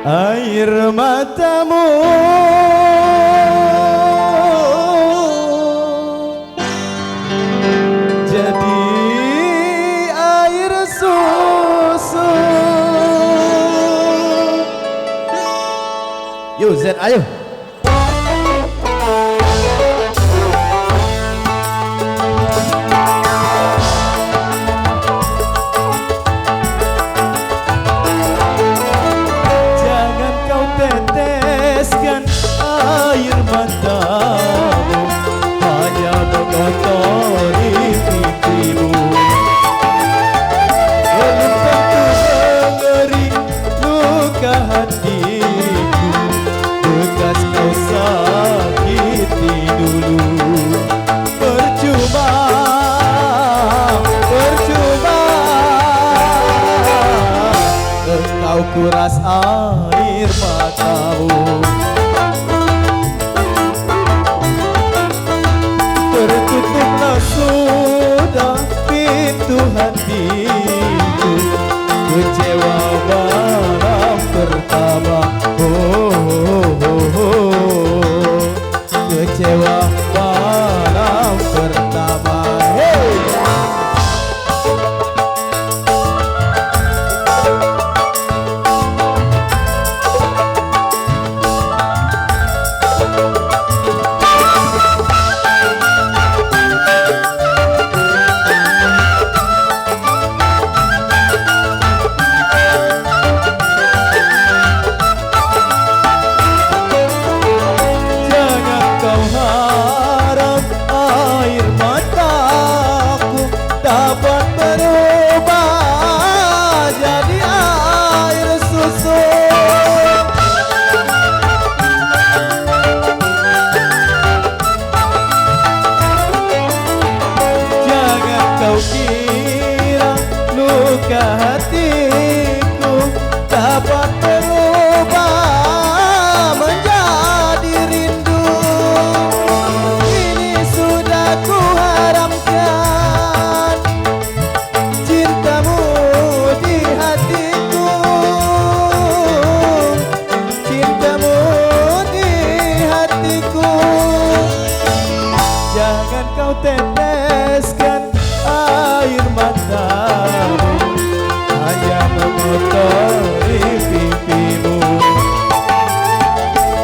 air matamu jadi air susu. Yuk Z, ayo. Teteskan air matamu hanya mengotori pipimu. Belum tentu mengering luka hatiku bekas kau sakiti dulu. Percuma, percuma engkau kuras air matamu. Tertutuplah sudah pintu hatiku, kecewa malam pertama. Kecewa malam pertama. Hey! Dapat berubah jadi air susu. Jangan kau kira luka hatiku dapat berubah menjadi rindu. Ini sudah ku haramkan cintamu di hatiku, cintamu di hatiku. Jangan kau teteskan air matamu hanya mengotori pipimu.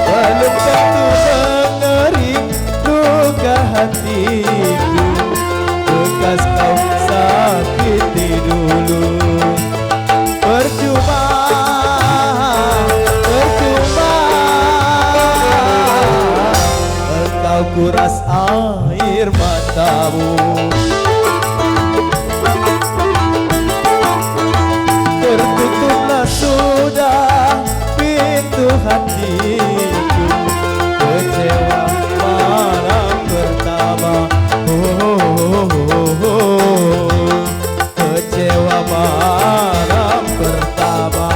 Belum tentu mengering luka hatiku bekas kau sakiti dulu. Percuma, percuma engkau kuras air matamu. Tertutuplah sudah pintu hatiku, kecewa malam pertama. Kecewa malam pertama.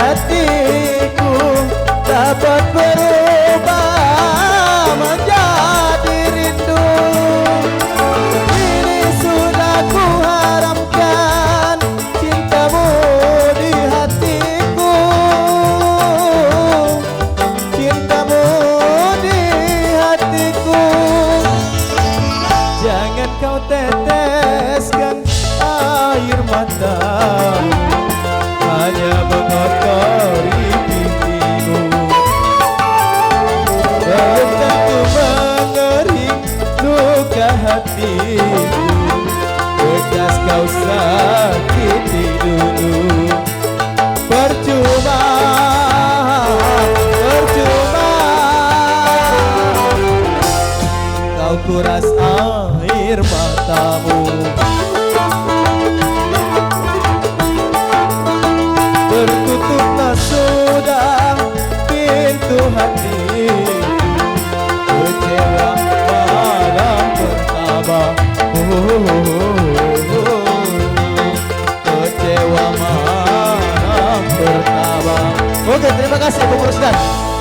Hatiku dapat berubah menjadi rindu. Ini sudah ku haramkan cintamu di hatiku, cintamu di hatiku. Jangan kau teteskan air matamu hanya mengotori pipimu. Belum tentu mengering luka hatiku bekas kau sakiti dulu. pertama. Oke, terima kasih Bung Rusdan.